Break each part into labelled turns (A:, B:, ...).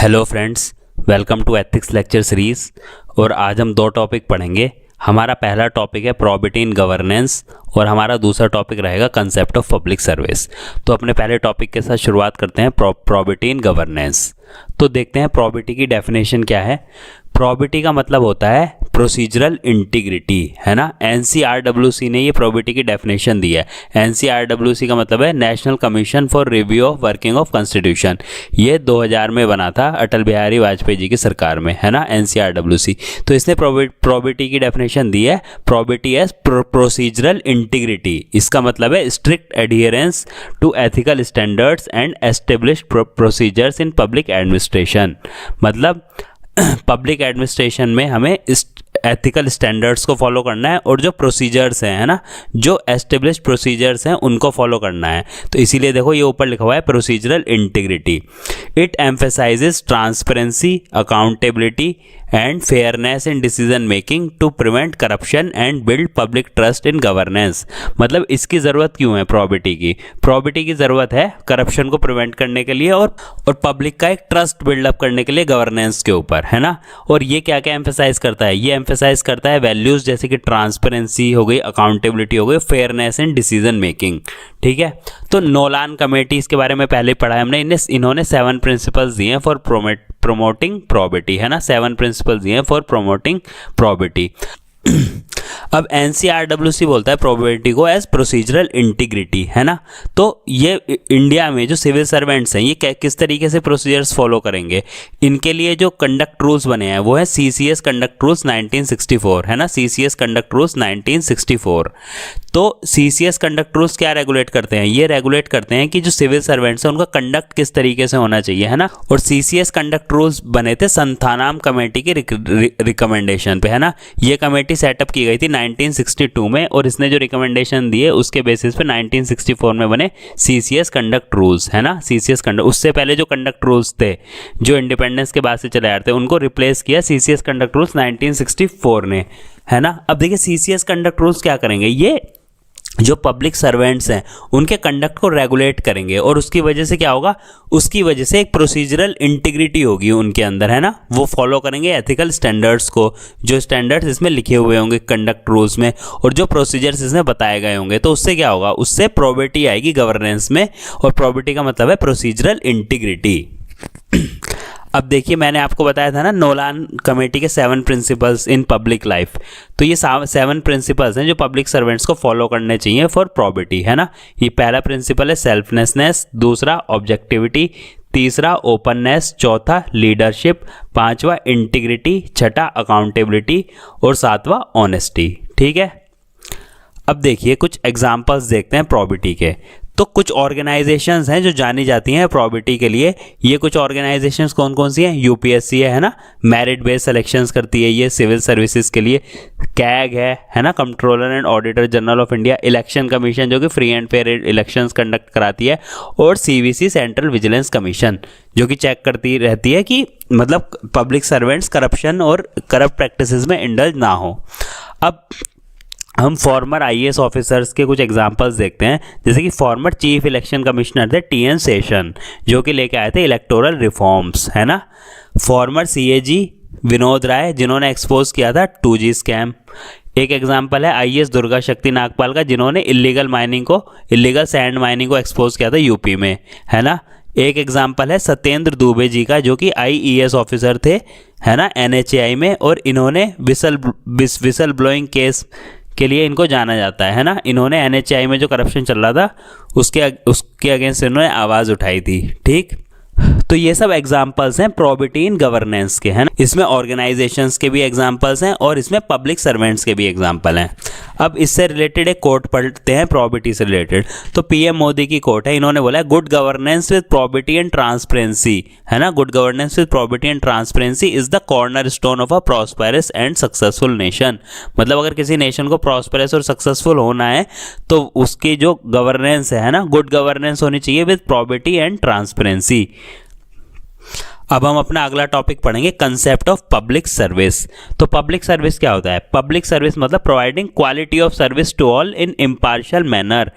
A: Hello friends, welcome to ethics lecture series. और आज हम दो टॉपिक पढ़ेंगे। हमारा पहला टॉपिक है प्रॉबिटी इन गवर्नेंस और हमारा दूसरा टॉपिक रहेगा कंसेप्ट ऑफ पब्लिक सर्विस। तो अपने पहले टॉपिक के साथ शुरुआत करते हैं, प्रॉबिटी इन गवर्नेंस। तो देखते हैं प्रॉबिटी की डेफिनेशन क्या है। प्रॉबिटी का मतलब होता है प्रोसीजरल इंटीग्रिटी, है ना। एनसीआरडब्ल्यूसी ने ये प्रॉबिटी की डेफिनेशन दी है। एनसीआरडब्ल्यूसी का मतलब है national commission for review of working of constitution. ये 2000 में बना था अटल बिहारी वाजपेयी जी की सरकार में, है ना, एनसीआरडब्ल्यूसी। तो इसने प्रॉबिटी की डेफिनेशन दी है, प्रॉबिटी एज प्रोसीजरल इंटीग्रिटी। इसका मतलब है strict adherence to ethical standards and established procedures in public administration. मतलब पब्लिक एडमिनिस्ट्रेशन में हमें इस एथिकल स्टैंडर्ड्स को फॉलो करना है और जो प्रोसीजर्स हैं, है ना, जो एस्टेब्लिश्ड प्रोसीजर्स हैं उनको फॉलो करना है। तो इसीलिए देखो ये ऊपर लिखा हुआ है procedural integrity. It emphasises transparency, accountability and fairness in decision making to prevent corruption and build public trust in governance. मतलब इसकी ज़रूरत क्यों है प्रॉबिटी की? प्रॉबिटी की ज़रूरत है करप्शन को प्रिवेंट करने के लिए और पब्लिक का एक ट्रस्ट बिल्डअप करने के लिए गवर्नेंस के ऊपर, है ना। और ये क्या क्या एम्फेसाइज करता है? ये एम्फेसाइज करता है वैल्यूज़ जैसे कि ट्रांसपेरेंसी हो गई, अकाउंटेबिलिटी हो गई, फेयरनेस इन डिसीजन मेकिंग। ठीक है। तो नोलान कमेटी, इसके बारे में पहले पढ़ा है हमने। इन्होंने 7 प्रिंसिपल्स दिए हैं फॉर प्रमोटिंग प्रॉबिटी, है ना। 7 प्रिंसिपल्स दिए हैं फॉर प्रमोटिंग प्रॉबिटी। अब एनसीआरडब्ल्यूसी बोलता है प्रॉबिटी को एज प्रोसीजरल इंटीग्रिटी, है ना। तो ये इंडिया में जो सिविल सर्वेंट्स हैं ये किस तरीके से प्रोसीजर्स फॉलो करेंगे, इनके लिए जो कंडक्ट रूल्स बने हैं वो है सीसीएस कंडक्ट रूल्स 1964, है ना। CCS conduct rules 1964। तो सीसीएस कंडक्ट रूल्स क्या रेगुलेट करते हैं? ये रेगुलेट करते हैं कि जो सिविल सर्वेंट्स हैं उनका कंडक्ट किस तरीके से होना चाहिए, है ना। और सीसीएस कंडक्ट रूल्स बने थे संथानाम कमेटी की रिकमेंडेशन पे, है ना। ये कमेटी सेटअप की गई थी 1962 में और इसने जो रिकमेंडेशन दिए उसके बेसिस पे 1964 में बने सीसीएस कंडक्ट रूल्स, है ना। सीसीएस कंडक्ट, उससे पहले जो कंडक्ट रूल्स थे जो इंडिपेंडेंस के बाद से चले आ रहे थे उनको रिप्लेस किया सीसीएस कंडक्ट रूल्स 1964 ने, है ना। अब देखिए सीसीएस कंडक्ट रूल्स क्या करेंगे, ये जो पब्लिक सर्वेंट्स हैं उनके कंडक्ट को रेगुलेट करेंगे और उसकी वजह से क्या होगा, उसकी वजह से एक प्रोसीजरल इंटीग्रिटी होगी उनके अंदर, है ना। वो फॉलो करेंगे एथिकल स्टैंडर्ड्स को, जो स्टैंडर्ड्स इसमें लिखे हुए होंगे कंडक्ट रूल्स में और जो प्रोसीजर्स इसमें बताए गए होंगे। तो उससे क्या होगा, उससे प्रॉबिटी आएगी गवर्नेंस में। और प्रॉबिटी का मतलब है प्रोसीजरल इंटीग्रिटी। अब देखिए मैंने आपको बताया था ना नोलान कमेटी के 7 प्रिंसिपल्स इन पब्लिक लाइफ। तो ये 7 प्रिंसिपल्स हैं जो पब्लिक सर्वेंट्स को फॉलो करने चाहिए फॉर प्रॉबिटी, है ना। ये पहला प्रिंसिपल है सेल्फलेसनेस, दूसरा ऑब्जेक्टिविटी, तीसरा ओपननेस, चौथा लीडरशिप, पांचवा इंटीग्रिटी, छठा अकाउंटेबिलिटी और सातवां ऑनेस्टी। ठीक है। अब देखिए कुछ एग्जाम्पल्स देखते हैं प्रॉबिटी के। तो कुछ ऑर्गेनाइजेशंस हैं जो जानी जाती हैं प्रॉबिटी के लिए। ये कुछ ऑर्गेनाइजेशंस कौन कौन सी हैं? यूपीएससी है ना, मेरिट बेस्ड सिलेक्शंस करती है ये सिविल सर्विसेज के लिए। कैग है ना, controller and auditor general of India. Election commission जो कि free and fair elections conduct कराती है। और सीवीसी सेंट्रल विजिलेंस कमीशन जो कि चेक करती रहती है कि मतलब पब्लिक सर्वेंट्स करप्शन और करप्ट प्रैक्टिसेस में इंडल्ज ना हो। अब हम फॉर्मर आईएएस ऑफिसर्स के कुछ एग्जांपल्स देखते हैं। जैसे कि फॉर्मर चीफ इलेक्शन कमिश्नर थे टीएन शेषन जो कि लेके आए थे इलेक्टोरल रिफॉर्म्स, है ना। फॉर्मर सीएजी विनोद राय जिन्होंने एक्सपोज किया था 2G स्कैम। एक एग्जांपल है आईएएस दुर्गा शक्ति नागपाल का जिन्होंने इलीगल सैंड माइनिंग को एक्सपोज किया था यूपी में, है ना। एक एग्जाम्पल है सत्येंद्र दुबे जी का जो कि आईईएस ऑफिसर थे, है ना, एनएचएआई में। और इन्होंने विसल ब्लोइंग केस के लिए इनको जाना जाता है ना। इन्होंने एनएचएआई में जो करप्शन चल रहा था उसके अगेंस्ट इन्होंने आवाज़ उठाई थी। ठीक। तो ये सब एग्जाम्पल्स हैं प्रॉबिटी इन गवर्नेंस के, है ना। इसमें ऑर्गेनाइजेशंस के भी एग्जाम्पल्स हैं और इसमें पब्लिक सर्वेंट्स के भी एग्जाम्पल हैं। अब इससे रिलेटेड एक कोट पढ़ते हैं प्रॉबिटी से रिलेटेड। तो पीएम मोदी की कोट है, इन्होंने बोला good governance with probity and transparency, है ना। Good governance with probity and transparency is the corner stone of a prosperous and successful nation. मतलब अगर किसी नेशन को प्रॉस्पेरस और सक्सेसफुल होना है तो उसकी जो गवर्नेंस है ना, गुड गवर्नेंस होनी चाहिए विद प्रॉबिटी एंड ट्रांसपेरेंसी। अब हम अपना अगला टॉपिक पढ़ेंगे कंसेप्ट ऑफ पब्लिक सर्विस। तो पब्लिक सर्विस क्या होता है? पब्लिक सर्विस मतलब providing quality of service to all in impartial manner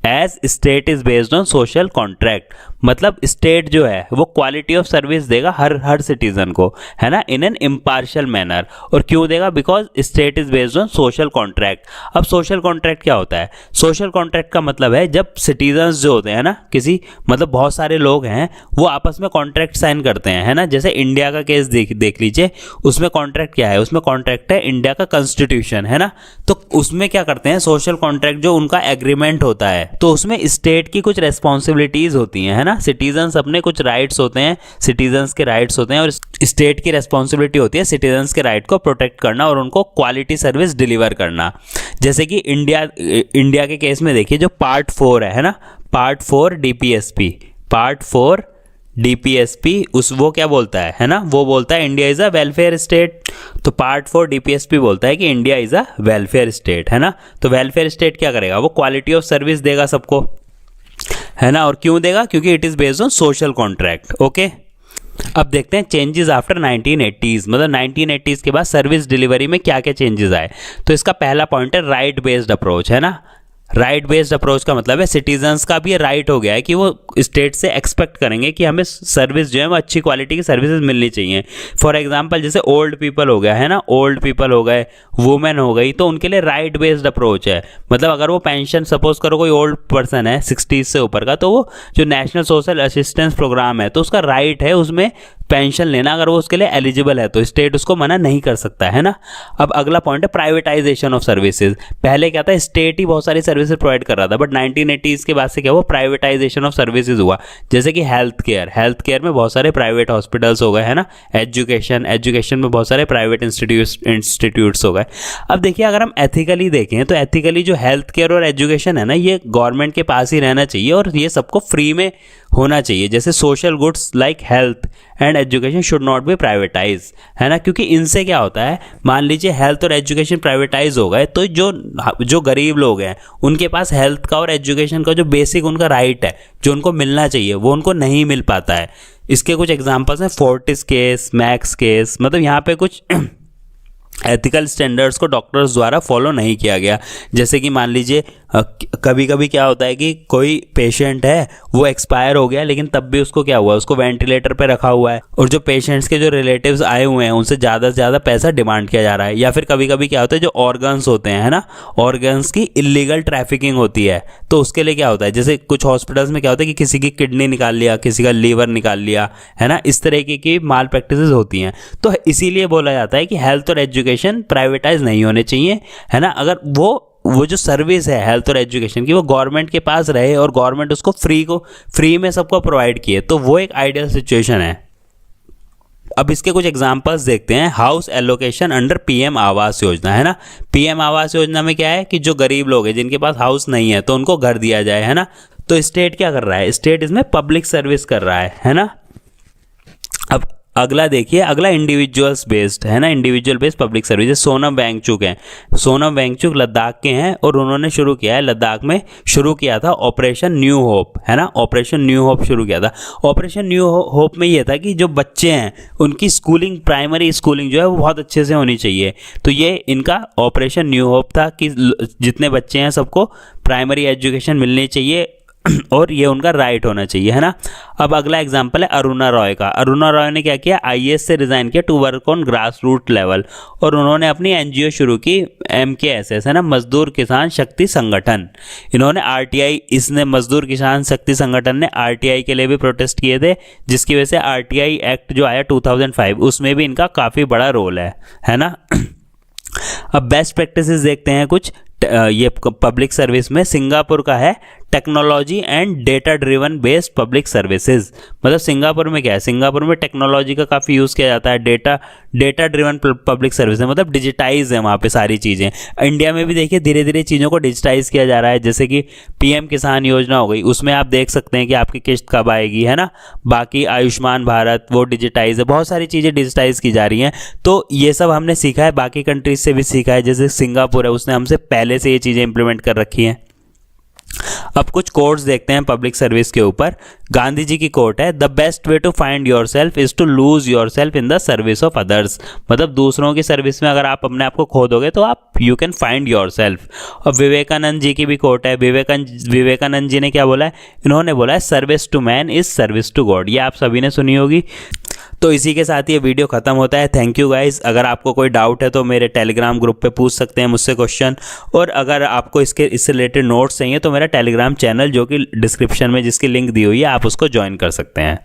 A: as state is based on social contract. मतलब स्टेट जो है वो क्वालिटी ऑफ सर्विस देगा हर सिटीजन को, है ना, इन एन इम्पार्शियल मैनर। और क्यों देगा? Because state is based on social contract. अब सोशल कॉन्ट्रैक्ट क्या होता है? सोशल कॉन्ट्रैक्ट का मतलब है जब सिटीजन्स जो होते हैं ना, किसी मतलब बहुत सारे लोग हैं वो आपस में कॉन्ट्रैक्ट साइन करते हैं, है ना। जैसे इंडिया का केस देख लीजिए, उसमें कॉन्ट्रैक्ट क्या है? उसमें कॉन्ट्रैक्ट है इंडिया का कॉन्स्टिट्यूशन, है ना। तो उसमें क्या करते हैं? सोशल कॉन्ट्रैक्ट जो उनका एग्रीमेंट होता है, तो उसमें स्टेट की कुछ रेस्पॉन्सिबिलिटीज होती हैं, है ना। सिटीजन्स अपने कुछ राइट्स होते हैं, सिटीजन्स के राइट्स होते हैं, और स्टेट की रेस्पॉन्सिबिलिटी होती है सिटीजन्स के राइट को प्रोटेक्ट करना और उनको क्वालिटी सर्विस डिलीवर करना। जैसे कि इंडिया के केस में देखिए जो पार्ट 4 है ना, पार्ट 4 डीपीएसपी, पार्ट 4 डीपीएसपी उस वो क्या बोलता है ना, वो बोलता है India is a welfare state. तो पार्ट 4 डीपीएसपी बोलता है कि India is a welfare state, है ना। तो वेलफेयर स्टेट क्या करेगा? वो क्वालिटी ऑफ सर्विस देगा सबको, है ना। और क्यों देगा? क्योंकि it is based on social contract. Okay, अब देखते हैं चेंजेस आफ्टर 1980s, मतलब 1980s के बाद सर्विस डिलीवरी में क्या क्या चेंजेस आए। तो इसका पहला पॉइंट है राइट बेस्ड अप्रोच, है ना। राइट बेस्ड अप्रोच का मतलब है सिटीजन्स का भी ये राइट हो गया है कि वो स्टेट से एक्सपेक्ट करेंगे कि हमें सर्विस जो है वो अच्छी क्वालिटी की सर्विसेज मिलनी चाहिए। फॉर एग्जांपल जैसे ओल्ड पीपल हो गया, है ना, ओल्ड पीपल हो गए, वुमेन हो गई, तो उनके लिए राइट बेस्ड अप्रोच है। मतलब अगर वो पेंशन, सपोज करो कोई ओल्ड पर्सन है 60 से ऊपर का, तो वो जो नेशनल सोशल असिस्टेंस प्रोग्राम है तो उसका राइट है उसमें पेंशन लेना, अगर वो उसके लिए एलिजिबल है तो स्टेट उसको मना नहीं कर सकता, है ना। अब अगला पॉइंट है प्राइवेटाइजेशन ऑफ सर्विसेज। पहले क्या था? स्टेट ही बहुत सारी सर्विसेज प्रोवाइड कर रहा था, बट 1980s के बाद से क्या हुआ? प्राइवेटाइजेशन ऑफ सर्विसेज हुआ। जैसे कि हेल्थ केयर में बहुत सारे प्राइवेट हॉस्पिटल्स हो गए, है ना। एजुकेशन में बहुत सारे प्राइवेट इंस्टीट्यूट्स हो गए। अब देखिए अगर हम एथिकली देखें तो एथिकली जो हेल्थ केयर और एजुकेशन है ना, ये गवर्नमेंट के पास ही रहना चाहिए और ये सबको फ्री में होना चाहिए। जैसे social goods like health and education should not be privatise, है ना। क्योंकि इनसे क्या होता है, मान लीजिए हेल्थ और एजुकेशन प्राइवेटाइज हो गए तो जो गरीब लोग हैं उनके पास हेल्थ का और एजुकेशन का जो बेसिक उनका राइट है जो उनको मिलना चाहिए वो उनको नहीं मिल पाता है। इसके कुछ एग्जांपल्स हैं, फोर्टिस केस, मैक्स केस। मतलब यहाँ पे कुछ एथिकल स्टैंडर्ड्स को डॉक्टर्स द्वारा फॉलो नहीं किया गया। जैसे कि मान लीजिए कभी कभी क्या होता है कि कोई पेशेंट है वो एक्सपायर हो गया, लेकिन तब भी उसको क्या हुआ, उसको वेंटिलेटर पे रखा हुआ है, और जो पेशेंट्स के जो रिलेटिव्स आए हुए हैं उनसे ज़्यादा से ज़्यादा पैसा डिमांड किया जा रहा है। या फिर कभी कभी क्या होता है, जो ऑर्गन्स होते हैं, है ना, ऑर्गन्स की इलीगल ट्रैफिकिंग होती है, तो उसके लिए क्या होता है, जैसे कुछ हॉस्पिटल्स में क्या होता है कि किसी की किडनी निकाल लिया, किसी का लीवर निकाल लिया, है ना, इस तरीके की माल प्रैक्टिसेस होती हैं। तो इसीलिए बोला जाता है कि हेल्थ और एजुकेशन प्राइवेटाइज नहीं होने चाहिए, है ना। अगर वो जो सर्विस है हेल्थ और एजुकेशन की वो गवर्नमेंट के पास रहे और गवर्नमेंट उसको फ्री में सबको प्रोवाइड किए, तो वो एक आइडियल सिचुएशन है। अब इसके कुछ एग्जांपल्स देखते हैं। House allocation under PM Awas Yojana, है ना। पीएम आवास योजना में क्या है कि जो गरीब लोग हैं जिनके पास हाउस नहीं है तो उनको घर दिया जाए, है ना। तो स्टेट क्या कर रहा है? स्टेट इसमें पब्लिक सर्विस कर रहा है ना। अब अगला देखिए, अगला इंडिविजुअल्स बेस्ड, है ना, individual based public service. Sonam Wangchuk हैं, सोनम वांगचुक लद्दाख के हैं और उन्होंने शुरू किया है, लद्दाख में शुरू किया था ऑपरेशन न्यू होप, है ना। ऑपरेशन न्यू होप शुरू किया था। ऑपरेशन न्यू होप में ये था कि जो बच्चे हैं उनकी स्कूलिंग, प्राइमरी स्कूलिंग जो है वो बहुत अच्छे से होनी चाहिए। तो ये इनका ऑपरेशन न्यू होप था कि जितने बच्चे हैं सबको प्राइमरी एजुकेशन मिलनी चाहिए और ये उनका राइट होना चाहिए, है ना। अब अगला एग्जांपल है अरुणा रॉय का। अरुणा रॉय ने क्या किया? आईएएस से रिजाइन किया to work on grass root level, और उन्होंने अपनी एनजीओ शुरू की MKSS, है ना, मजदूर किसान शक्ति संगठन। इन्होंने RTI, इसने मजदूर किसान शक्ति संगठन ने RTI के लिए भी प्रोटेस्ट किए थे, जिसकी वजह से RTI एक्ट जो आया 2005 उसमें भी इनका काफ़ी बड़ा रोल है ना। अब बेस्ट प्रैक्टिसेस देखते हैं कुछ। ये पब्लिक सर्विस में सिंगापुर का है technology and data driven based public services. मतलब सिंगापुर में क्या है, सिंगापुर में टेक्नोलॉजी का काफ़ी यूज़ किया जाता है, डेटा ड्रिवन पब्लिक सर्विस है, मतलब डिजिटाइज है वहाँ पे सारी चीज़ें। इंडिया में भी देखिए धीरे धीरे चीज़ों को डिजिटाइज किया जा रहा है, जैसे कि PM किसान योजना हो गई, उसमें आप देख सकते हैं कि आपकी किस्त कब आएगी, है ना। बाकी आयुष्मान भारत वो डिजिटाइज है, बहुत सारी चीज़ें डिजिटाइज की जा रही हैं। तो ये सब हमने सीखा है, बाकी कंट्रीज से भी सीखा है, जैसे सिंगापुर है उसने हमसे पहले से ये चीज़ें इंप्लीमेंट कर रखी हैं। अब कुछ कोट्स देखते हैं पब्लिक सर्विस के ऊपर। गांधी जी की कोट है, the best way to find your self is to lose your self in the service of others. मतलब दूसरों की सर्विस में अगर आप अपने आप को खो दोगे तो आप you can find your self. और विवेकानंद जी की भी कोट है। विवेकानंद जी ने क्या बोला है? इन्होंने बोला है, service to man is service to God. ये आप सभी ने सुनी होगी। तो इसी के साथ ये वीडियो खत्म होता है। Thank you guys. अगर आपको कोई डाउट है तो मेरे टेलीग्राम ग्रुप पे पूछ सकते हैं मुझसे क्वेश्चन, और अगर आपको इससे रिलेटेड नोट्स चाहिए तो मेरा टेलीग्राम चैनल जो कि डिस्क्रिप्शन में जिसकी लिंक दी हुई है आप उसको ज्वाइन कर सकते हैं।